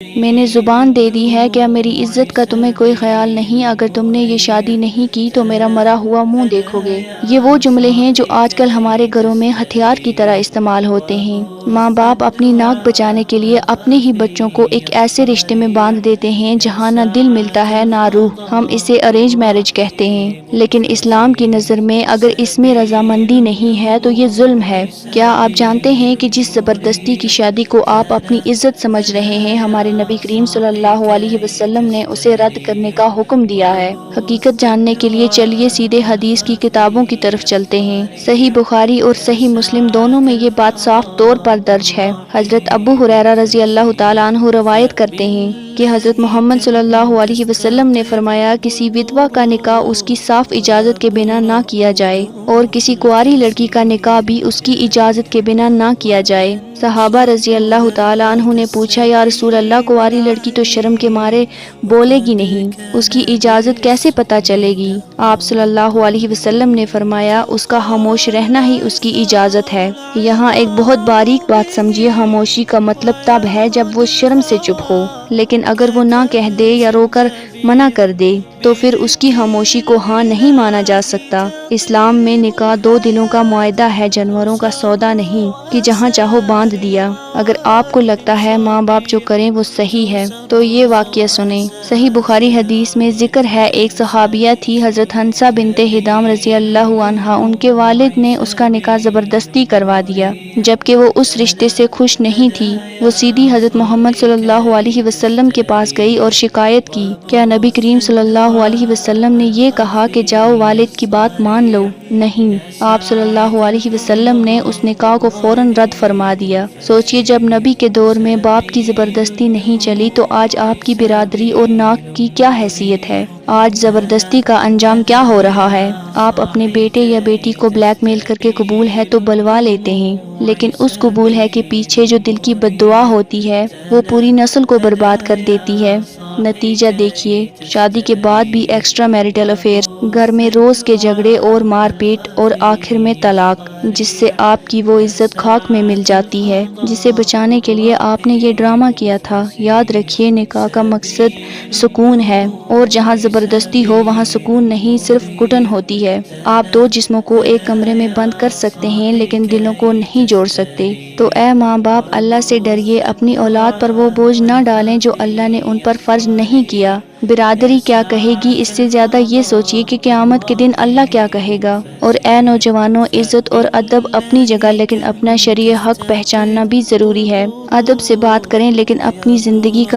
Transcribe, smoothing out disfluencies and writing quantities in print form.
میں نے زبان دے دی ہے کہ اب میری عزت کا تمہیں کوئی خیال نہیں، اگر تم نے یہ شادی نہیں کی تو میرا مرا ہوا منہ دیکھو گے۔ یہ وہ جملے ہیں جو آج کل ہمارے گھروں میں ہتھیار کی طرح استعمال ہوتے ہیں۔ ماں باپ اپنی ناک بچانے کے لیے اپنے ہی بچوں کو ایک ایسے رشتے میں باندھ دیتے ہیں جہاں نہ دل ملتا ہے نہ روح۔ ہم اسے ارینج میرج کہتے ہیں، لیکن اسلام کی نظر میں اگر اس میں رضامندی نہیں ہے تو یہ ظلم ہے۔ کیا آپ جانتے ہیں کہ جس زبردستی کی شادی کو آپ اپنی عزت سمجھ رہے ہیں، ہمارے نبی کریم صلی اللہ علیہ وسلم نے اسے رد کرنے کا حکم دیا ہے؟ حقیقت جاننے کے لیے چلیے سیدھے حدیث کی کتابوں کی طرف چلتے ہیں۔ صحیح بخاری اور صحیح مسلم دونوں میں یہ بات صاف طور پر درج ہے۔ حضرت ابو ہریرہ رضی اللہ تعالیٰ عنہ روایت کرتے ہیں کہ حضرت محمد صلی اللہ علیہ وسلم نے فرمایا، کسی ودوا کا نکاح اس کی صاف اجازت کے بنا نہ کیا جائے، اور کسی کنواری لڑکی کا نکاح بھی اس کی اجازت کے بنا نہ کیا جائے۔ صحابہ رضی اللہ تعالیٰ عنہ نے پوچھا، یا رسول اللہ، کنواری لڑکی تو شرم کے مارے بولے گی نہیں، اس کی اجازت کیسے پتہ چلے گی؟ آپ صلی اللہ علیہ وسلم نے فرمایا، اس کا خاموش رہنا ہی اس کی اجازت ہے۔ یہاں ایک بہت باریک بات سمجھیے، خاموشی کا مطلب تب ہے جب وہ شرم سے چپ ہو، لیکن اگر وہ نہ کہہ دے یا رو کر منع کر دے تو پھر اس کی خاموشی کو ہاں نہیں مانا جا سکتا۔ اسلام میں نکاح دو دلوں کا معاہدہ ہے، جانوروں کا سودا نہیں کہ جہاں چاہو باندھ دیا۔ اگر آپ کو لگتا ہے ماں باپ جو کریں وہ صحیح ہے تو یہ واقعہ سنیں۔ صحیح بخاری حدیث میں ذکر ہے، ایک صحابیہ تھی حضرت حنسہ بنت حدام رضی اللہ عنہا، ان کے والد نے اس کا نکاح زبردستی کروا دیا، جبکہ وہ اس رشتے سے خوش نہیں تھی۔ وہ سیدھی حضرت محمد صلی اللہ علیہ وسلم کے پاس گئی اور شکایت کی، کیا نبی کریم صلی اللہ علیہ وسلم نے یہ کہا کہ جاؤ والد کی بات مان لو؟ نہیں، آپ صلی اللہ علیہ وسلم نے اس نکاح کو فوراً رد فرما دیا۔ سوچئے، جب نبی کے دور میں باپ کی زبردستی نہیں چلی تو آج آپ کی برادری اور ناک کی کیا حیثیت ہے؟ آج زبردستی کا انجام کیا ہو رہا ہے؟ آپ اپنے بیٹے یا بیٹی کو بلیک میل کر کے قبول ہے تو بلوا لیتے ہیں، لیکن اس قبول ہے کے پیچھے جو دل کی بد دعا ہوتی ہے وہ پوری نسل کو برباد کر دیتی ہے۔ نتیجہ دیکھیے، شادی کے بعد بھی ایکسٹرا میریٹل افیئر، گھر میں روز کے جھگڑے اور مار پیٹ، اور آخر میں طلاق، جس سے آپ کی وہ عزت خاک میں مل جاتی ہے جسے بچانے کے لیے آپ نے یہ ڈرامہ کیا تھا۔ یاد رکھیے، نکاح کا مقصد سکون ہے، اور جہاں زبردستی ہو وہاں سکون نہیں، صرف گھٹن ہوتی ہے۔ آپ دو جسموں کو ایک کمرے میں بند کر سکتے ہیں لیکن دلوں کو نہیں جوڑ سکتے۔ تو اے ماں باپ، اللہ سے ڈریے، اپنی اولاد پر وہ بوجھ نہ ڈالیں جو اللہ نے ان پر فرض نہیں کیا۔ برادری کیا کہے گی، اس سے زیادہ یہ سوچئے کہ قیامت کے دن اللہ کیا کہے گا۔ اور اے نوجوانوں، عزت اور ادب اپنی جگہ، لیکن اپنا شرعی حق پہچاننا بھی ضروری ہے۔ ادب سے بات کریں لیکن اپنی زندگی کا